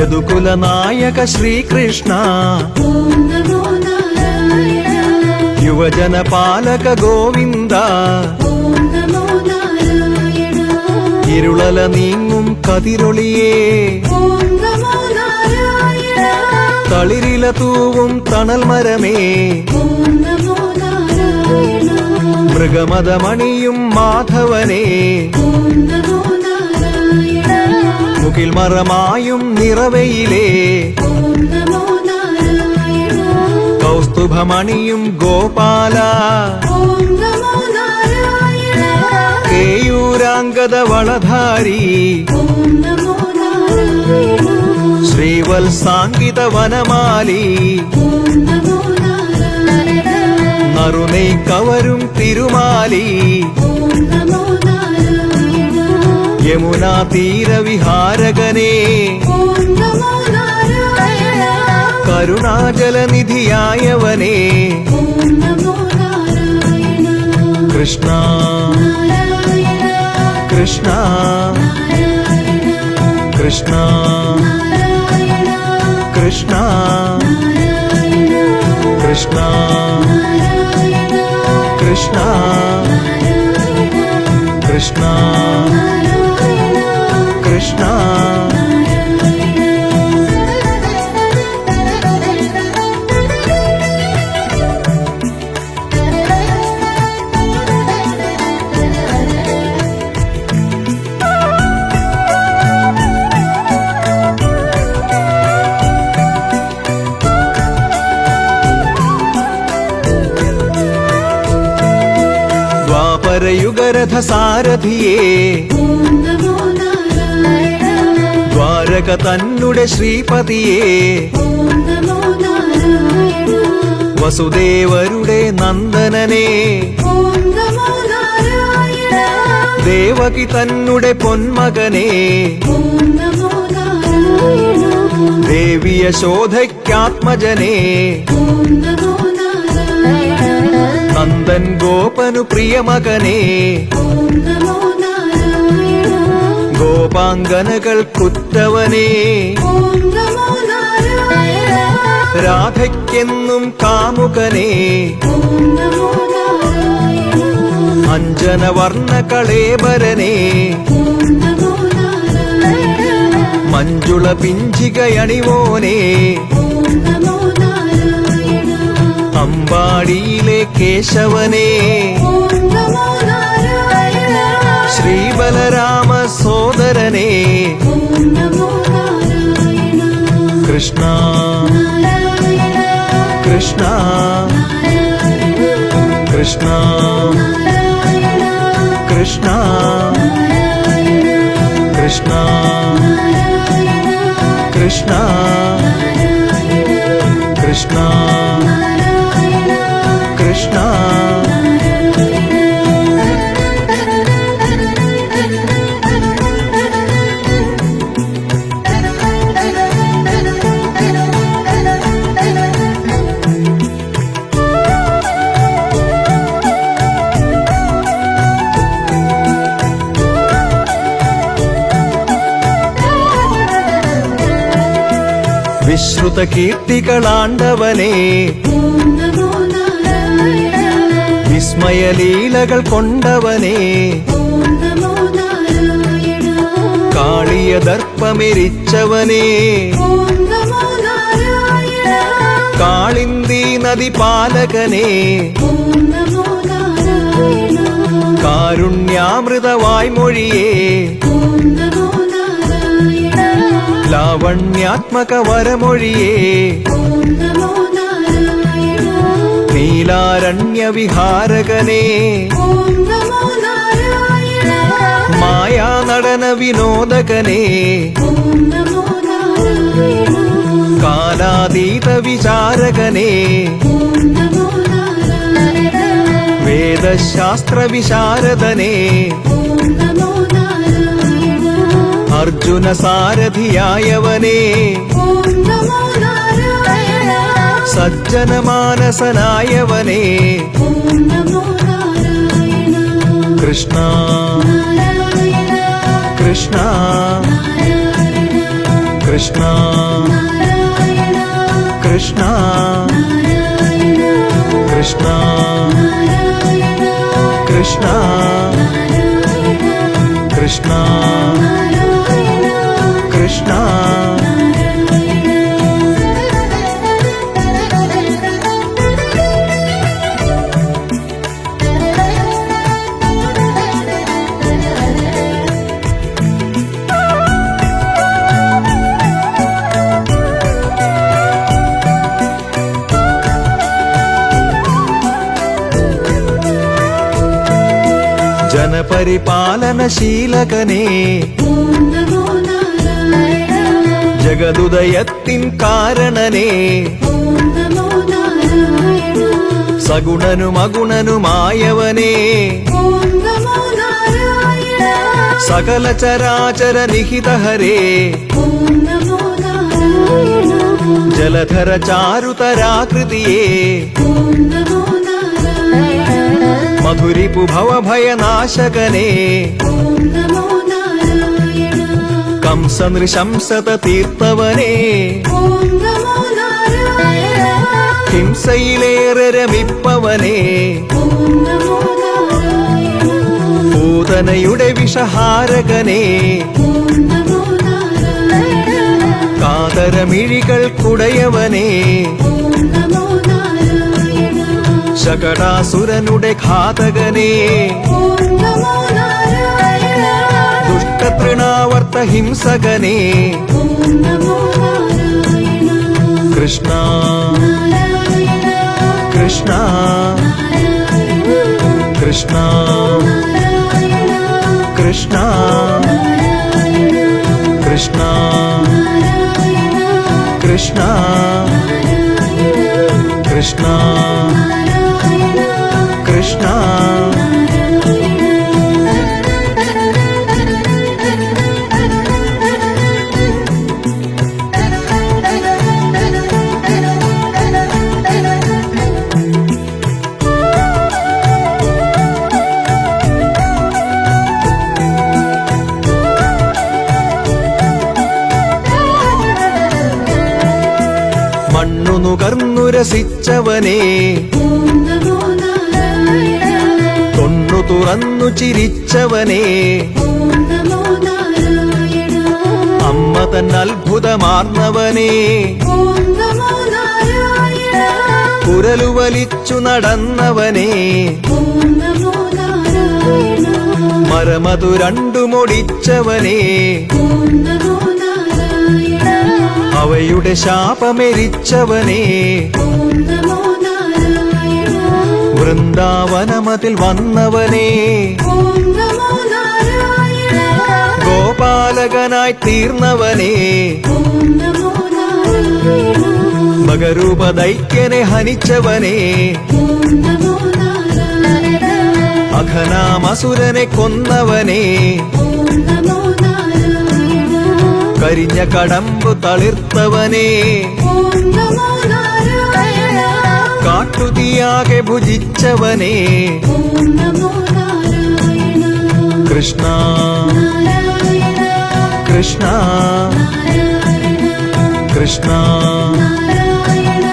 യദുകുലനായക ശ്രീകൃഷ്ണ ഓം നമോ നാരായണ യുവജന പാലക ഗോവിന്ദ ഓം നമോ നാരായണ ഇരുളല നീങ്ങും കതിരൊളിയേ ഓം നമോ നാരായണ തളിരില തൂവും തണൽ മരമേ ഓം നമോ നാരായണ മൃഗമതമണിയും മാധവനേ ഓം നമോ നാരായണ മുകിൽ മറമായും നിറവയിലേ ഓം നമോ നാരായണ കൗസ്തുഭമണിയും ഗോപാല ഓം നമോ നാരായണ കേയൂരാംഗത വളധാരി ഓം നമോ നാരായണ ശ്രീവത്സാംഗിത വനമാലി ഓം നമോ നാരായണ നറുനെയ് കവരും തിരുമാലി ഓം നമോ നാരായണ യമുനാ തീരവിഹാരകനേ ഓം നമോ നാരായണ കരുണാജലനിധിയായവനേ ഓം നമോ നാരായണ കൃഷ്ണ നാരായണ കൃഷ്ണ നാരായണ കൃഷ്ണ നാരായണ കൃഷ്ണ നാരായണ കൃഷ്ണ നാരായണ കൃഷ്ണ കൃഷ്ണ കൃഷ്ണ ദ്വാപരയുഗരഥ സാരഥിയേ ഓം നമോ നാരായണ ദ്വാരക തന്നുടെ ശ്രീപതിയേ ഓം നമോ നാരായണ വസുദേവരുടെ നന്ദനനേ ഓം നമോ നാരായണ ദേവകി തന്നുടെ പൊന്മകനേ ഓം നമോ നാരായണ ദേവിയ ശോധയ്ക്കാത്മജനേ ഓം നമോ നാരായണ നന്ദൻ ഗോപനു പ്രിയമകനേ ഓം നമോ നാരായണ ഗോപാംഗനകൾക്കുറ്റവനേ ഓം നമോ നാരായണ രാധയ്ക്കെന്നും കാമുകനേ ഓം നമോ നാരായണ അഞ്ജനവർണ്ണ കളേബരനേ ഓം നമോ നാരായണ മഞ്ജുള പിഞ്ചികയണിവോനേ ഓം നമോ നാരായണ അമ്പാടിയിലെ കേശവനേ ഓം നമോ നാരായണ ശ്രീബലരാമ സോദരനേ ഓം നമോ നാരായണ കൃഷ്ണ നാരായണ കൃഷ്ണ നാരായണ കൃഷ്ണ നാരായണ കൃഷ്ണ നാരായണ കൃഷ്ണ നാരായണ കൃഷ്ണ കൃഷ്ണ കൃഷ്ണ വിശ്രുത കീർത്തികളാണ്ടവനേ ഓം നമോ നാരായണ വിസ്മയലീലകൾ കൊണ്ടവനേ ഓം നമോ നാരായണ കാളിയ ദർപ്പമെരിച്ചവനേ ഓം നമോ നാരായണ കാളിന്തി നദി പാലകനേ ഓം നമോ നാരായണ കാരുണ്യാമൃതവായ്മൊഴിയേ ഓം നമോ നാരായണ ലാവണ്യാത്മക വരമൊഴിയേ ഓം നമോ നാരായണ നീലാരണ്യ വിഹാരകനേ ഓം നമോ നാരായണ മായാ നടന വിനോദകനേ ഓം നമോ നാരായണ കാലാതീത വിചാരകനേ ഓം നമോ നാരായണ വേദശാസ്ത്ര വിശാരദനേ ഓം നമോ നാരായണ അർജുന സാരഥിയായവനേ ഓം നമോ നാരായണ സജ്ജനമാനസനായവനേ ഓം നമോ നാരായണ കൃഷ്ണ നാരായണ കൃഷ്ണ നാരായണ കൃഷ്ണ നാരായണ കൃഷ്ണ നാരായണ കൃഷ്ണ നാരായണ കൃഷ്ണ നാരായണ കൃഷ്ണ കൃഷ്ണ ജനപരിപാലനശീലകനേ ഓം നമോ നാരായണ ജഗതുദയത്തിൻ കാരണനേ ഓം നമോ നാരായണ സഗുണനും അഗുണനുമായവനേ ഓം നമോ നാരായണ സകല ചരാചര നിഹിതഹരേ ഓം നമോ നാരായണ ജലധര ചാരുതരാകൃതിയേ ഓം നമോ നാരായണ മധുരിപു ഭവഭയനാശകനേ ഓം നമോ നാരായണ കംസനൃശംസത തീർത്തവനേ ഓം നമോ നാരായണ ഹിംസയിലേറെ രമിപ്പവനേ ഓം നമോ നാരായണ പൂതനയുടെ വിഷഹാരകനേ ഓം നമോ നാരായണ കാതരമിഴികൾ കുടയവനേ ഓം നമോ നാരായണ ശകടാസുരനുടെ ഘാതകനേ ഓം നമോ നാരായണ ദുഷ്ടതൃണാവർത്ത ഹിംസകനേ ഓം നമോ നാരായണ കൃഷ്ണ നാരായണ കൃഷ്ണ കൃഷ്ണ നാരായണ കൃഷ്ണ കൃഷ്ണ കൃഷ്ണ കൃഷ്ണ കൃഷ്ണ മണ്ണു നുകർന്നു രസിച്ചവനേ ഓം നമോ നാരായണ തൊണ്ണു തുറന്നു ചിരിച്ചവനേ ഓം നമോ നാരായണ അമ്മ തൻ അത്ഭുതമാർന്നവനേ ഓം നമോ നാരായണ കുരലു വലിച്ചു നടന്നവനേ ഓം നമോ നാരായണ മരമതു രണ്ടുമൊടിച്ചവനേ ഓം നമോ നാരായണ അവയുടെ ശാപമെരിച്ചവനേ ഓം നമോ നാരായണ വൃന്ദാവനമതിൽ വന്നവനേ ഓം നമോ നാരായണ ഗോപാലകനായി തീർന്നവനേ ഓം നമോ നാരായണ ഭഗരൂപദൈത്യനെ ഹനിച്ചവനേ ഓം നമോ നാരായണ അഘനാമസുരനെ കൊന്നവനേ ഓം നമോ നാരായണ കരിഞ്ഞ കടമ്പു തളിർത്തവനേ ഓം നമോ നാരായണ കാട്ടുതീയാകെ ഭുജിച്ചവനേ ഓം നമോ നാരായണ കൃഷ്ണ നാരായണ കൃഷ്ണ നാരായണ കൃഷ്ണ നാരായണ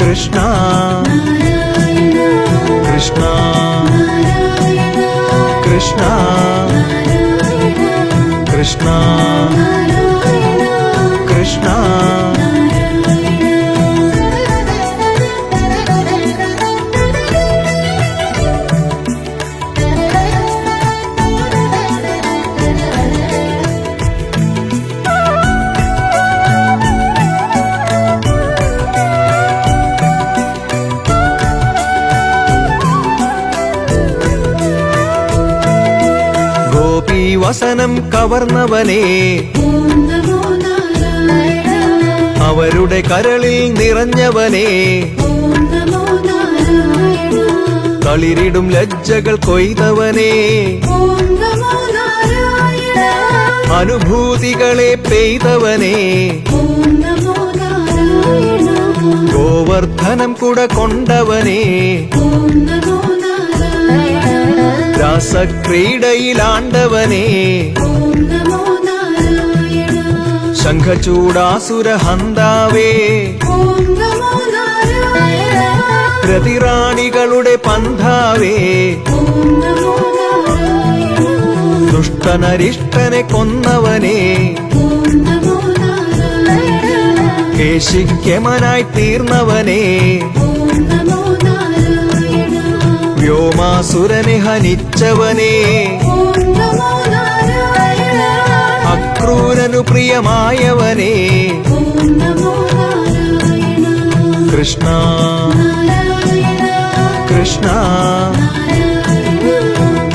കൃഷ്ണ നാരായണ കൃഷ്ണ നാരായണ കൃഷ്ണ നാരായണ കൃഷ്ണ കൃഷ്ണ ഗോപീവസനം കവർന്നവനേ ഓം നമോ നാരായണ അവരുടെ കരളിൽ നിറഞ്ഞവനേ ഓം നമോ നാരായണ കളിരിടും ലജ്ജകൾ കൊയ്തവനേ ഓം നമോ നാരായണ അനുഭൂതികളെ പെയ്തവനേ ഓം നമോ നാരായണ ഗോവർദ്ധനം കുട കൊണ്ടവനേ ഓം നമോ നാരായണ രാസക്രീഡയിലാണ്ടവനേ ഓം നമോ നാരായണ ശംഖചൂടാസുരഹന്താവേ ഓം നമോ നാരായണ രതിറാണികളുടെ പന്ഥാവേ ഓം നമോ നാരായണ ദുഷ്ടനരിഷ്ടനെ കൊന്നവനേ ഓം നമോ നാരായണ കേശിക്യമനായി തീർന്നവനേ ഓം നമോ നാരായണ വ്യോമാസുരനെ ഹനിച്ചവനേ ഓം നമോ നാരായണ അക്രൂരനു പ്രിയമായവനേ ഓം നമോ നാരായണ കൃഷ്ണ നാരായണ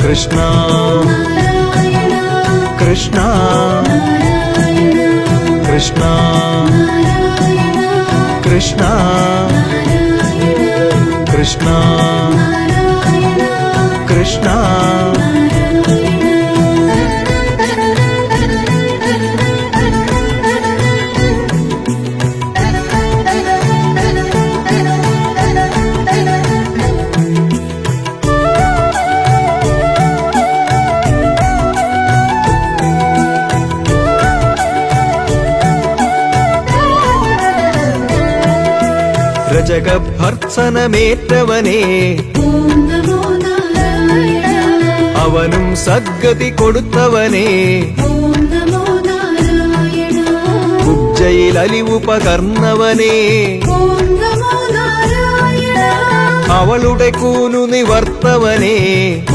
കൃഷ്ണ കൃഷ്ണ നാരായണ കൃഷ്ണ കൃഷ്ണ കൃഷ്ണ കൃഷ്ണ കൃഷ്ണ രജകഭർസനമേറ്റവനേ ഓം നമോ നാരായണ അവനും സദ്ഗതി കൊടുത്തവനേ ഓം നമോ നാരായണ കുബ്ജയിൽ അലിവു പകർന്നവനേ ഓം നമോ നാരായണ അവളുടെ കൂനു നിവർത്തവനേ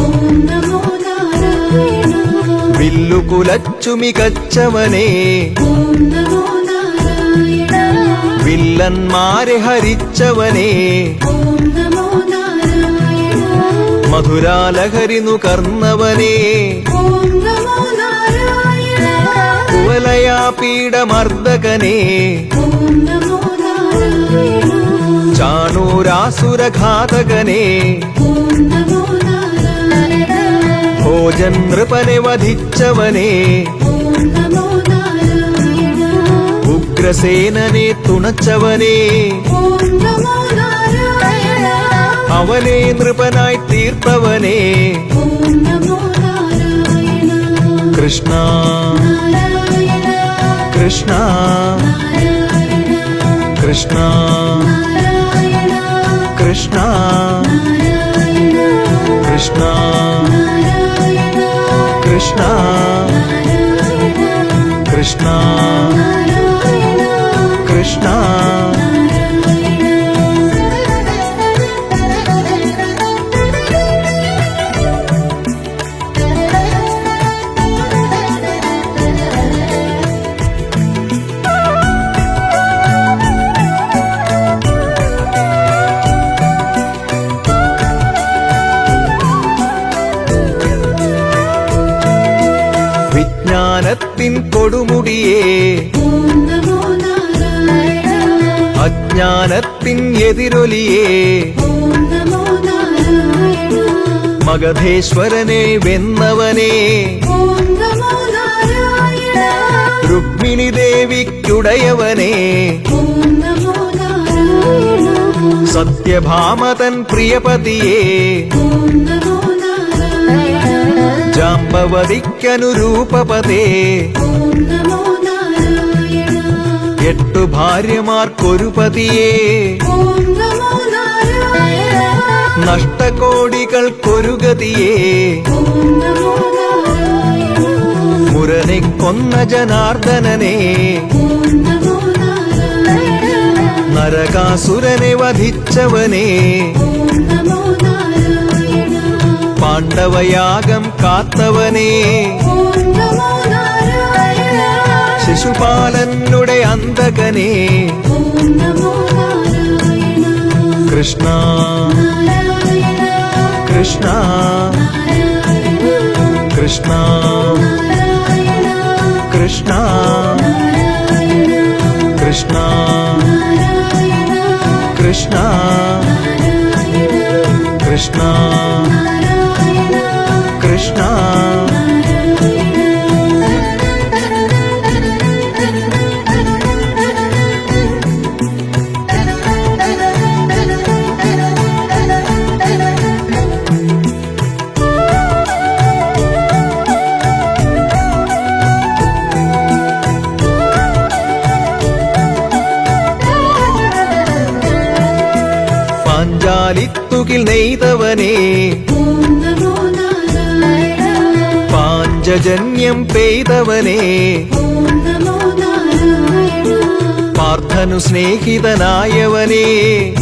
ഓം നമോ നാരായണ വില്ലു കുലച്ചു മികച്ചവനേ ഓം നമോ നാരായണ വില്ലന്മാരെ ഹരിച്ചവനേ ഓം നമോ നാരായണ മധുരാലഹരി നുകർന്നവനേ ഓം നമോ നാരായണ കുവലയാ പീഡമർദ്ദകനേ ഓം നമോ നാരായണ ചാണൂരാസുരഘാതകനേ ഓം നമോ നാരായണ ഭോജൻ നൃപനെ വധിച്ചവനേ ഓം നമോ നാരായണ ഉഗ്രസേനനെ തുണച്ചവനേ ഓം നമോ നാരായണ അവനെ നൃപനായി തീർത്തവനേ ഓം നമോ നാരായണ കൃഷ്ണ നാരായണ കൃഷ്ണ നാരായണ കൃഷ്ണ നാരായണ കൃഷ്ണ നാരായണ കൃഷ്ണ നാരായണ കൃഷ്ണ കൃഷ്ണ കൃഷ്ണ വിജ്ഞാനത്തിൻ കൊടുമുടിയേ ഓം നമോ നാരായണ അജ്ഞാനത്തിൻ എതിരൊലിയേ ഓം നമോ നാരായണ മഗധേശ്വരനെ വെന്നവനേ ഓം നമോ നാരായണ രുക്മിണി ദേവിക്കുടയവനേ ഓം നമോ നാരായണ സത്യഭാമതൻ പ്രിയപതിയേ ഓം നമോ നാരായണ ജാമ്പവതിക്കനുരൂപപതേ ഓം നമോ നാരായണ 8 ഭാര്യമാർക്കൊരു പതിയേ ഓം നമോ നാരായണ നഷ്ടകോടികൾക്കൊരു ഗതിയേ ഓം നമോ നാരായണ മുരനെ കൊന്ന ജനാർദ്ദനനെ ഓം നമോ നാരായണ നരകാസുരനെ വധിച്ചവനേ ഓം നമോ നാരായണ പാണ്ഡവയാഗം കാത്തവനേ ഓം നമോ നാരായണ ശിശുപാലനുടെ അന്തകനേ ഓം നമോ നാരായണ കൃഷ്ണ നാരായണ കൃഷ്ണ നാരായണ കൃഷ്ണ നാരായണ കൃഷ്ണ നാരായണ കൃഷ്ണ നാരായണ കൃഷ്ണ നാരായണ കൃഷ്ണ നാരായണ കൃഷ്ണ പൊന്നിൽ നെയ്തവനേ ഓം നമോ നാരായണ പാഞ്ചജന്യം പെയ്തവനേ ഓം നമോ നാരായണ പാർത്ഥനു സ്നേഹിതനായവനേ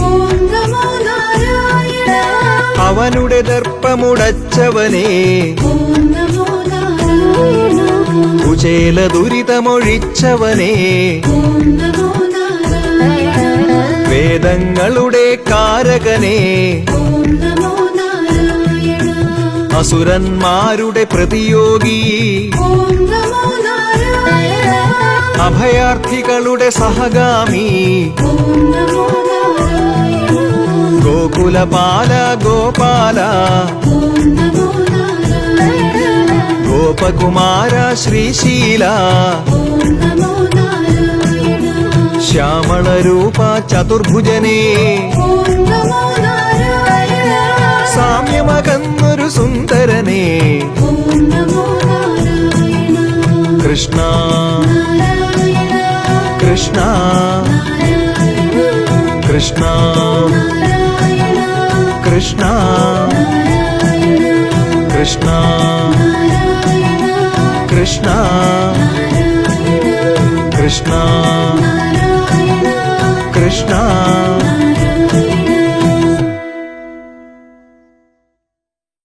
ഓം നമോ നാരായണ അവനുടെ ദർപ്പമുടച്ചവനേ ഓം നമോ നാരായണ കുചേല ദുരിതമൊഴിച്ചവനേ ഓം നമോ നാരായണ വേദങ്ങളുടെ കാരകനേ ഓം നമോ നാരായണ അസുരന്മാരുടെ പ്രതിയോഗി ഓം നമോ നാരായണ അഭയാർത്ഥികളുടെ സഹഗാമി ഓം നമോ നാരായണ ഗോകുലപാല ഗോപാല ഓം നമോ നാരായണ ഗോപകുമാര ശ്രീശീല ഓം നമോ നാരായണ ശ്യാമളരൂപ ചതുർഭുജനേ ഓം നമോ നാരായണ സാമ്യമകന്നൊരു സുന്ദരനേ ഓം നമോ നാരായണ കൃഷ്ണ നാരായണ കൃഷ്ണ നാരായണ കൃഷ്ണ നാരായണ കൃഷ്ണ നാരായണ കൃഷ്ണ നാരായണ കൃഷ്ണ നാരായണ കൃഷ്ണ നാരായണ കൃഷ്ണ